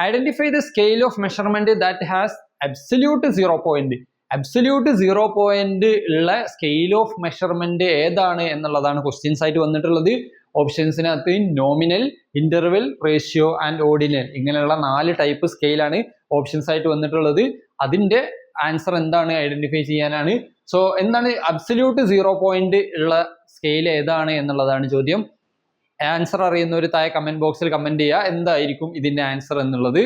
Identify the scale of measurement that has absolute 0 point. Absolute 0 point ഉള്ള scale of measurement ഏതാണ് എന്നുള്ളതാണ് questions ആയിട്ട് വന്നിട്ടുള്ളത്. ഓപ്ഷൻസിനകത്ത് nominal, interval, ratio and ordinal ഇങ്ങനെയുള്ള 4 ടൈപ്പ് സ്കെയിലാണ് ഓപ്ഷൻസ് ആയിട്ട് വന്നിട്ടുള്ളത്. അതിന്റെ ആൻസർ എന്താണ് ഐഡന്റിഫൈ ചെയ്യാനാണ്. സോ എന്താണ് അബ്സല്യൂട്ട് 0 പോയിന്റ് ഉള്ള സ്കെയിൽ ഏതാണ് എന്നുള്ളതാണ് ചോദ്യം. ആൻസർ അറിയുന്നവർ താഴെ കമന്റ് ബോക്സിൽ കമന്റ് ചെയ്യുക എന്തായിരിക്കും ഇതിന്റെ ആൻസർ എന്നുള്ളത്.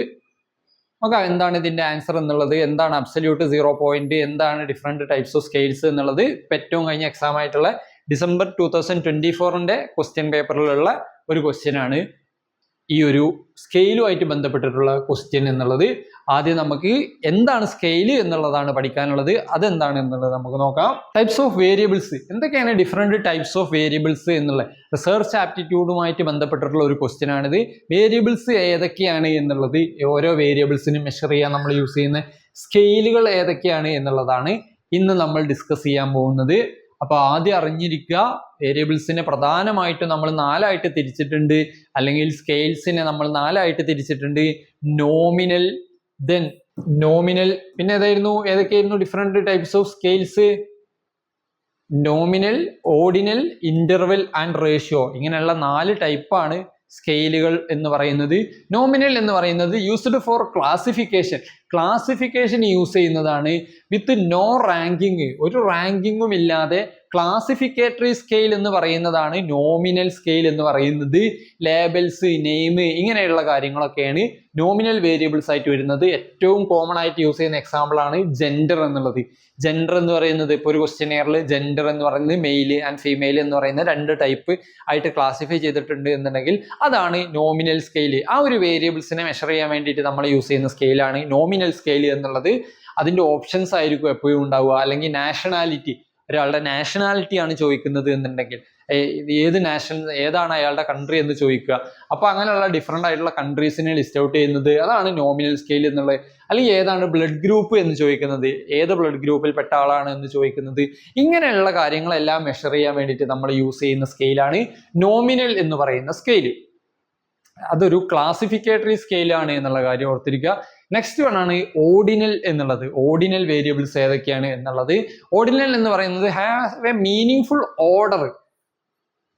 നോക്കാം എന്താണ് ഇതിന്റെ ആൻസർ എന്നുള്ളത്, എന്താണ് അബ്സല്യൂട്ട് 0 പോയിന്റ്, എന്താണ് ഡിഫറെന്റ് ടൈപ്സ് ഓഫ് സ്കെയിൽസ് എന്നുള്ളത്. ഏറ്റവും കഴിഞ്ഞ എക്സാം ആയിട്ടുള്ള ഡിസംബർ 2024 ക്വസ്റ്റ്യൻ പേപ്പറിലുള്ള ഒരു ക്വസ്റ്റ്യൻ ആണ് ഈ ഒരു സ്കെയിലുമായിട്ട് ബന്ധപ്പെട്ടിട്ടുള്ള ക്വസ്റ്റ്യൻ എന്നുള്ളത്. ആദ്യം നമുക്ക് എന്താണ് സ്കെയിൽ എന്നുള്ളതാണ് പഠിക്കാനുള്ളത്. അതെന്താണ് എന്നുള്ളത് നമുക്ക് നോക്കാം. ടൈപ്സ് ഓഫ് വേരിയബിൾസ്, എന്തൊക്കെയാണ് ഡിഫറെന്റ് ടൈപ്സ് ഓഫ് വേരിയബിൾസ് എന്നുള്ള റിസർച്ച് ആപ്റ്റിറ്റ്യൂഡുമായിട്ട് ബന്ധപ്പെട്ടിട്ടുള്ള ഒരു ക്വസ്റ്റ്യൻ ആണിത്. വേരിയബിൾസ് ഏതൊക്കെയാണ് എന്നുള്ളത്, ഓരോ വേരിയബിൾസിനും മെഷർ ചെയ്യാൻ നമ്മൾ യൂസ് ചെയ്യുന്ന സ്കെയിലുകൾ ഏതൊക്കെയാണ് എന്നുള്ളതാണ് ഇന്ന് നമ്മൾ ഡിസ്കസ് ചെയ്യാൻ പോകുന്നത്. അപ്പൊ ആദ്യം അറിഞ്ഞിരിക്കുക, വേരിയബിൾസിനെ പ്രധാനമായിട്ടും നമ്മൾ 4 ആയിട്ട് തിരിച്ചിട്ടുണ്ട്, അല്ലെങ്കിൽ സ്കെയിൽസിനെ നമ്മൾ 4 ആയിട്ട് തിരിച്ചിട്ടുണ്ട്. നോമിനൽ, ദെൻ നോമിനൽ, പിന്നെ ഏതൊക്കെയായിരുന്നു different types of scales? Nominal, ordinal, interval and ratio. ഇങ്ങനെയുള്ള 4 ടൈപ്പാണ് സ്കെയിലുകൾ എന്ന് പറയുന്നത്. നോമിനൽ എന്ന് പറയുന്നത് used for classification, classification use ചെയ്യുന്നതാണ്. വിത്ത് നോ റാങ്കിങ്, ഒരു റാങ്കിങ്ങും ഇല്ലാതെ ക്ലാസിഫിക്കേറ്ററി സ്കെയിൽ എന്ന് പറയുന്നതാണ് നോമിനൽ സ്കെയിൽ എന്ന് പറയുന്നത്. ലേബൽസ്, നെയിം ഇങ്ങനെയുള്ള കാര്യങ്ങളൊക്കെയാണ് നോമിനൽ വേരിയബിൾസ് ആയിട്ട് വരുന്നത്. ഏറ്റവും കോമൺ ആയിട്ട് യൂസ് ചെയ്യുന്ന എക്സാമ്പിൾ ആണ് ജെൻഡർ എന്നുള്ളത്. ജെൻഡർ എന്ന് പറയുന്നത് ഇപ്പോൾ ഒരു ക്വസ്റ്റ്യനെയറിൽ ജെൻഡർ എന്ന് പറയുന്നത് മെയിൽ ആൻഡ് ഫീമെയിൽ എന്ന് പറയുന്ന 2 ടൈപ്പ് ആയിട്ട് ക്ലാസിഫൈ ചെയ്തിട്ടുണ്ട് എന്നുണ്ടെങ്കിൽ അതാണ് നോമിനൽ സ്കെയിൽ. ആ ഒരു വേരിയബിൾസിനെ മെഷർ ചെയ്യാൻ വേണ്ടിയിട്ട് നമ്മൾ യൂസ് ചെയ്യുന്ന സ്കെയിലാണ് നോമിനൽ സ്കെയിൽ എന്നുള്ളത്. അതിന്റെ ഓപ്ഷൻസ് ആയിരിക്കും എപ്പോഴും ഉണ്ടാവുക. അല്ലെങ്കിൽ നാഷണാലിറ്റി, ഒരാളുടെ നാഷണാലിറ്റി ആണ് ചോദിക്കുന്നത് എന്നുണ്ടെങ്കിൽ ഏതാണ് അയാളുടെ കൺട്രി എന്ന് ചോദിക്കുക. അപ്പൊ അങ്ങനെയുള്ള ഡിഫറെന്റ് ആയിട്ടുള്ള കൺട്രീസിനെ ലിസ്റ്റ് ഔട്ട് ചെയ്യുന്നത് അതാണ് നോമിനൽ സ്കെയിൽ എന്നുള്ളത്. അല്ലെങ്കിൽ ഏതാണ് ബ്ലഡ് ഗ്രൂപ്പ് എന്ന് ചോദിക്കുന്നത്, ഏത് ബ്ലഡ് ഗ്രൂപ്പിൽ പെട്ട ആളാണ് എന്ന് ചോദിക്കുന്നത്. ഇങ്ങനെയുള്ള കാര്യങ്ങളെല്ലാം മെഷർ ചെയ്യാൻ വേണ്ടിയിട്ട് നമ്മൾ യൂസ് ചെയ്യുന്ന സ്കെയിലാണ് നോമിനൽ എന്ന് പറയുന്ന സ്കെയിൽ. അതൊരു ക്ലാസിഫിക്കേറ്ററി സ്കെയിലാണ് എന്നുള്ള കാര്യം ഓർത്തിരിക്കുക. നെക്സ്റ്റ് വൺ ആണ് ഓർഡിനൽ എന്നുള്ളത്. ഓർഡിനൽ വേരിയബിൾസ് ഏതൊക്കെയാണ് എന്നുള്ളത്. ഓർഡിനൽ എന്ന് പറയുന്നത് have a meaning order,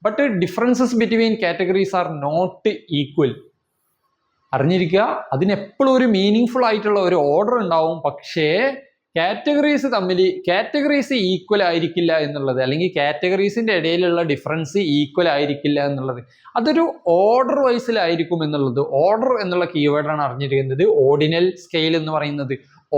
but differences between categories are not equal. അറിഞ്ഞിരിക്കുക, അതിനെപ്പോഴും ഒരു മീനിങ് ആയിട്ടുള്ള ഒരു ഓർഡർ ഉണ്ടാവും, പക്ഷേ കാറ്റഗറീസ് ഈക്വൽ ആയിരിക്കില്ല എന്നുള്ളത്, അല്ലെങ്കിൽ കാറ്റഗറീസിന്റെ ഇടയിലുള്ള ഡിഫറൻസ് ഈക്വൽ ആയിരിക്കില്ല എന്നുള്ളത്. അതൊരു ഓർഡർ വൈസിലായിരിക്കും എന്നുള്ളത്. ഓർഡർ എന്നുള്ള കീവേഡാണ് അറിഞ്ഞിരിക്കുന്നത്. ഓർഡിനൽ സ്കെയിൽ എന്ന് പറയുന്നത്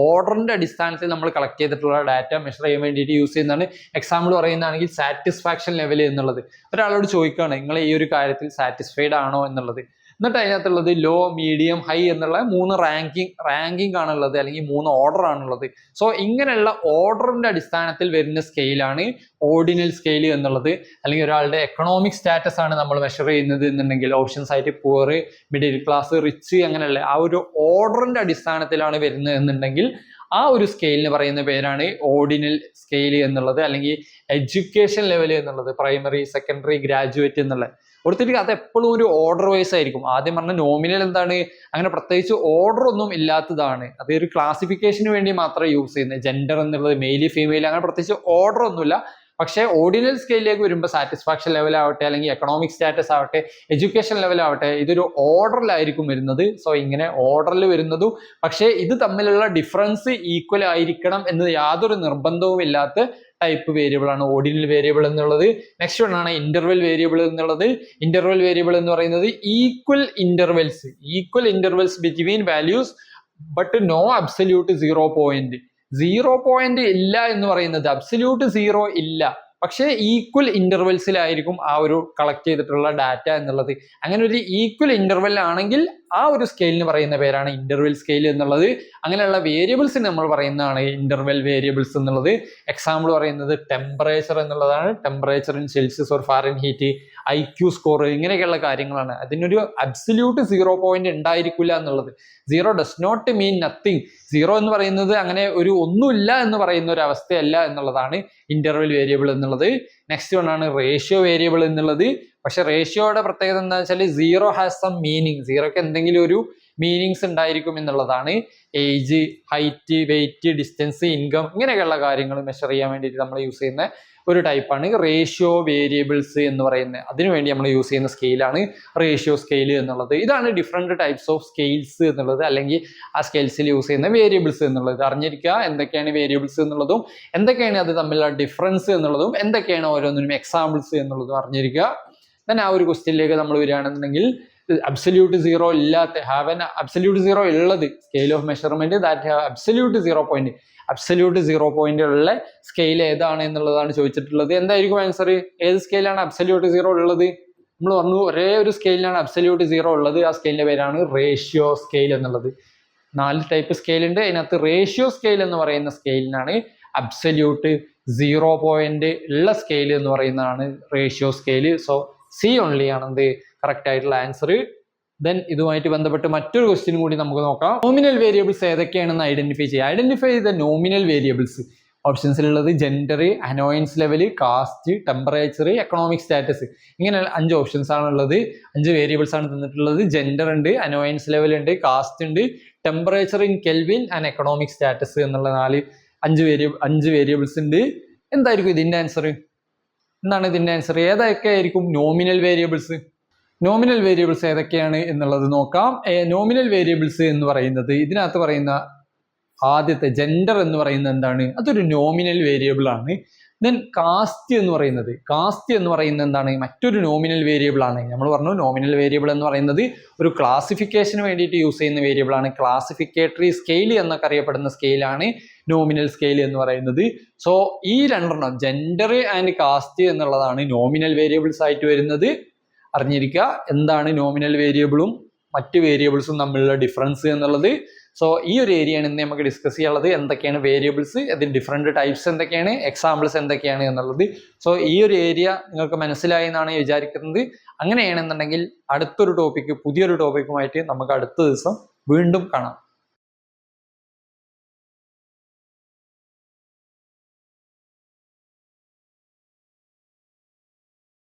ഓർഡറിന്റെ അടിസ്ഥാനത്തിൽ നമ്മൾ കളക്ട് ചെയ്തിട്ടുള്ള ഡാറ്റ മെഷർ ചെയ്യാൻ വേണ്ടിയിട്ട് യൂസ് ചെയ്യുന്നതാണ്. എക്സാമ്പിൾ പറയുന്നതാണെങ്കിൽ സാറ്റിസ്ഫാക്ഷൻ ലെവൽ എന്നുള്ളത്. ഒരാളോട് ചോദിക്കുകയാണ് നിങ്ങൾ ഈ ഒരു കാര്യത്തിൽ സാറ്റിസ്ഫൈഡ് ആണോ എന്നുള്ളത്. എന്നിട്ട് അതിനകത്തുള്ളത് ലോ, മീഡിയം, ഹൈ എന്നുള്ള 3 റാങ്കിങ് ആണുള്ളത്, അല്ലെങ്കിൽ 3 ഓർഡർ ആണുള്ളത്. സോ ഇങ്ങനെയുള്ള ഓർഡറിന്റെ അടിസ്ഥാനത്തിൽ വരുന്ന സ്കെയിലാണ് ഓർഡിനൽ സ്കെയിൽ എന്നുള്ളത്. അല്ലെങ്കിൽ ഒരാളുടെ എക്കണോമിക് സ്റ്റാറ്റസ് ആണ് നമ്മൾ മെഷർ ചെയ്യുന്നത് എന്നുണ്ടെങ്കിൽ ഓപ്ഷൻസ് ആയിട്ട് പുവർ, മിഡിൽ ക്ലാസ്, റിച്ച്, അങ്ങനെയുള്ള ആ ഒരു ഓർഡറിന്റെ അടിസ്ഥാനത്തിലാണ് വരുന്നത് എന്നുണ്ടെങ്കിൽ ആ ഒരു സ്കെയിലിന് പറയുന്ന പേരാണ് ഓർഡിനൽ സ്കെയിൽ എന്നുള്ളത്. അല്ലെങ്കിൽ എഡ്യൂക്കേഷൻ ലെവൽ എന്നുള്ളത്, പ്രൈമറി, സെക്കൻഡറി, ഗ്രാജുവേറ്റ് എന്നുള്ളത്. ഓർത്തിട്ട് അത് എപ്പോഴും ഒരു ഓർഡർ വൈസ് ആയിരിക്കും. ആദ്യം പറഞ്ഞ നോമിനൽ എന്താണ്, അങ്ങനെ പ്രത്യേകിച്ച് ഓർഡർ ഒന്നും ഇല്ലാത്തതാണ്. അത് ഒരു ക്ലാസിഫിക്കേഷന് വേണ്ടി മാത്രമേ യൂസ് ചെയ്യുന്നത്. ജെൻഡർ എന്നുള്ളത് മെയിൽ, ഫീമെയിൽ, അങ്ങനെ പ്രത്യേകിച്ച് ഓർഡർ ഒന്നുമില്ല. പക്ഷേ ഓർഡിനൽ സ്കെയിലിലേക്ക് വരുമ്പോൾ സാറ്റിസ്ഫാക്ഷൻ ലെവൽ ആവട്ടെ, അല്ലെങ്കിൽ എക്കണോമിക് സ്റ്റാറ്റസ് ആവട്ടെ, എഡ്യൂക്കേഷൻ ലെവൽ ആവട്ടെ, ഇതൊരു ഓർഡറിലായിരിക്കും വരുന്നത്. സോ ഇങ്ങനെ ഓർഡറിൽ വരുന്നതും, പക്ഷേ ഇത് തമ്മിലുള്ള ഡിഫറൻസ് ഈക്വൽ ആയിരിക്കണം എന്ന് യാതൊരു നിർബന്ധവും ഇല്ലാത്ത ടൈപ്പ് വേരിയബിൾ ആണ് ഓർഡിനൽ വേരിയബിൾ എന്നുള്ളത്. നെക്സ്റ്റ് വൺ ആണ് ഇന്റർവെൽ വേരിയബിൾ എന്നുള്ളത്. ഇന്റർവെൽ വേരിയബിൾ എന്ന് പറയുന്നത് equal intervals between values but no absolute 0 point. 0 point ഇല്ല എന്ന് പറയുന്നത്, അബ്സല്യൂട്ട് 0 ഇല്ല, പക്ഷേ ഈക്വൽ ഇന്റർവെൽസിലായിരിക്കും ആ ഒരു കളക്ട് ചെയ്തിട്ടുള്ള ഡാറ്റ എന്നുള്ളത്. അങ്ങനെ ഒരു ഈക്വൽ ഇന്റർവെൽ ആണെങ്കിൽ ആ ഒരു സ്കെയിലിന് പറയുന്ന പേരാണ് ഇന്റർവെൽ സ്കെയിൽ എന്നുള്ളത്. അങ്ങനെയുള്ള വേരിയബിൾസിന് നമ്മൾ പറയുന്നതാണ് ഇന്റർവെൽ വേരിയബിൾസ് എന്നുള്ളത്. എക്സാമ്പിൾ പറയുന്നത് ടെമ്പറേച്ചർ എന്നുള്ളതാണ്. Temperature in Celsius or Fahrenheit, IQ score, ഇങ്ങനെയൊക്കെയുള്ള കാര്യങ്ങളാണ്. അതിനൊരു അബ്സല്യൂട്ട് 0 പോയിന്റ് ഉണ്ടായിരിക്കില്ല എന്നുള്ളത്. 0 ഡസ് നോട്ട് മീൻ നത്തിങ്. 0 എന്ന് പറയുന്നത് അങ്ങനെ ഒരു ഒന്നുമില്ല എന്ന് പറയുന്ന ഒരു അവസ്ഥയല്ല എന്നുള്ളതാണ് ഇന്റർവെൽ വേരിയബിൾ എന്നുള്ളത്. നെക്സ്റ്റ് വൺ ആണ് റേഷ്യോ വേരിയബിൾ എന്നുള്ളത്. പക്ഷെ റേഷ്യോയുടെ പ്രത്യേകത എന്താ വെച്ചാൽ 0 ഹാസ് സം മീനിങ്. 0ക്ക് എന്തെങ്കിലും ഒരു മീനിങ്സ് ഉണ്ടായിരിക്കും എന്നുള്ളതാണ്. Age, height, weight, distance, income ഇങ്ങനെയൊക്കെയുള്ള കാര്യങ്ങൾ മെഷർ ചെയ്യാൻ വേണ്ടിയിട്ട് നമ്മൾ യൂസ് ചെയ്യുന്ന ഒരു ടൈപ്പാണ് റേഷ്യോ വേരിയബിൾസ് എന്ന് പറയുന്നത്. അതിനുവേണ്ടി നമ്മൾ യൂസ് ചെയ്യുന്ന സ്കെയിലാണ് റേഷ്യോ സ്കെയിൽ എന്നുള്ളത്. ഇതാണ് ഡിഫറെന്റ് ടൈപ്സ് ഓഫ് സ്കെയിൽസ് എന്നുള്ളത്, അല്ലെങ്കിൽ ആ സ്കെയിൽസിൽ യൂസ് ചെയ്യുന്ന വേരിയബിൾസ് എന്നുള്ളത്. അറിഞ്ഞിരിക്കുക എന്തൊക്കെയാണ് വേരിയബിൾസ് എന്നുള്ളതും എന്തൊക്കെയാണ് അത് തമ്മിലുള്ള ഡിഫറൻസ് എന്നുള്ളതും എന്തൊക്കെയാണ് ഓരോന്നിനും എക്സാമ്പിൾസ് എന്നുള്ളതും അറിഞ്ഞിരിക്കുക. then ആ ഒരു ക്വസ്റ്റ്യനിലേക്ക് നമ്മൾ വരികയാണെന്നുണ്ടെങ്കിൽ അബ്സല്യൂട്ട് സീറോ ഇല്ലാത്ത അബ്സല്യൂട്ട് സീറോ ഉള്ളത് scale of measurement that have absolute zero point ഉള്ള സ്കെയിൽ ഏതാണ് എന്നുള്ളതാണ് ചോദിച്ചിട്ടുള്ളത്. എന്തായിരിക്കും ആൻസർ? ഏത് സ്കെയിലാണ് അബ്സല്യൂട്ട് സീറോ ഉള്ളത്? നമ്മൾ പറഞ്ഞു ഒരേ ഒരു സ്കെയിലാണ് അബ്സല്യൂട്ട് സീറോ ഉള്ളത്. ആ സ്കെയിലിന്റെ പേരാണ് റേഷ്യോ സ്കെയിൽ എന്നുള്ളത്. 4 ടൈപ്പ് സ്കെയിൽ ഉണ്ട്. അതിനകത്ത് റേഷ്യോ സ്കെയിൽ എന്ന് പറയുന്ന സ്കെയിലിനാണ് അബ്സല്യൂട്ട് സീറോ പോയിന്റ് ഉള്ള സ്കെയിൽ എന്ന് പറയുന്നതാണ് ratio scale. So C only ആണ് എന്ത് കറക്റ്റ് ആയിട്ടുള്ള ആൻസർ. ദെൻ ഇതുമായിട്ട് ബന്ധപ്പെട്ട് മറ്റൊരു ക്വസ്റ്റ്യൻ കൂടി നമുക്ക് നോക്കാം. നോമിനൽ വേരിയബിൾസ് ഏതൊക്കെയാണെന്ന് ഐഡന്റിഫൈ ചെയ്ത നോമിനൽ വേരിയബിൾസ് ഓപ്ഷൻസിലുള്ളത് gender, annoyance level, caste, temperature, economic status. ഇങ്ങനെ 5 ഓപ്ഷൻസ് ആണ് ഉള്ളത്. 5 വേരിയബിൾസ് ആണ് തന്നിട്ടുള്ളത്. ജെൻഡർ ഉണ്ട്, അനോയൻസ് ലെവൽ ഉണ്ട്, കാസ്റ്റ് ഉണ്ട്, temperature in kelvin and economic status എന്നുള്ള 5 വേരിയബിൾസ് ഉണ്ട്. എന്തായിരിക്കും ഇതിന്റെ ആൻസർ? എന്താണ് ഇതിന്റെ ആൻസർ? ഏതൊക്കെ ആയിരിക്കും നോമിനൽ വേരിയബിൾസ്? നോമിനൽ വേരിയബിൾസ് ഏതൊക്കെയാണ് എന്നുള്ളത് നോക്കാം. നോമിനൽ വേരിയബിൾസ് എന്ന് പറയുന്നത് ഇതിനകത്ത് പറയുന്ന ആദ്യത്തെ ജെൻഡർ എന്ന് പറയുന്നത് എന്താണ്? അതൊരു നോമിനൽ വേരിയബിൾ ആണ്. ദെൻ കാസ്റ്റ് എന്ന് പറയുന്നത് എന്താണ്? മറ്റൊരു നോമിനൽ വേരിയബിൾ ആണ്. നമ്മൾ പറഞ്ഞു നോമിനൽ വേരിയബിൾ എന്ന് പറയുന്നത് ഒരു ക്ലാസിഫിക്കേഷന് വേണ്ടിയിട്ട് യൂസ് ചെയ്യുന്ന വേരിയബിൾ ആണ്. ക്ലാസിഫിക്കേറ്ററി സ്കെയിൽ എന്നൊക്കെ അറിയപ്പെടുന്ന സ്കെയിലാണ് നോമിനൽ സ്കെയിൽ എന്ന് പറയുന്നത്. സോ ഈ 2 ജെൻഡർ ആൻഡ് കാസ്റ്റ് എന്നുള്ളതാണ് നോമിനൽ വേരിയബിൾസ് ആയിട്ട് വരുന്നത്. അറിഞ്ഞിരിക്കുക എന്താണ് നോമിനൽ വേരിയബിളും മറ്റ് വേരിയബിൾസും തമ്മിലുള്ള ഡിഫറൻസ് എന്നുള്ളത്. സോ ഈ ഒരു ഏരിയയാണ് ഇന്ന് നമുക്ക് ഡിസ്കസ് ചെയ്യാനുള്ളത്. എന്തൊക്കെയാണ് വേരിയബിൾസ്, അതിന് ഡിഫറെന്റ് ടൈപ്സ് എന്തൊക്കെയാണ്, എക്സാമ്പിൾസ് എന്തൊക്കെയാണ് എന്നുള്ളത്. സോ ഈ ഒരു ഏരിയ നിങ്ങൾക്ക് മനസ്സിലായി എന്നാണ് വിചാരിക്കുന്നത്. അങ്ങനെയാണെന്നുണ്ടെങ്കിൽ പുതിയൊരു ടോപ്പിക്കുമായിട്ട് നമുക്ക് അടുത്ത ദിവസം വീണ്ടും കാണാം.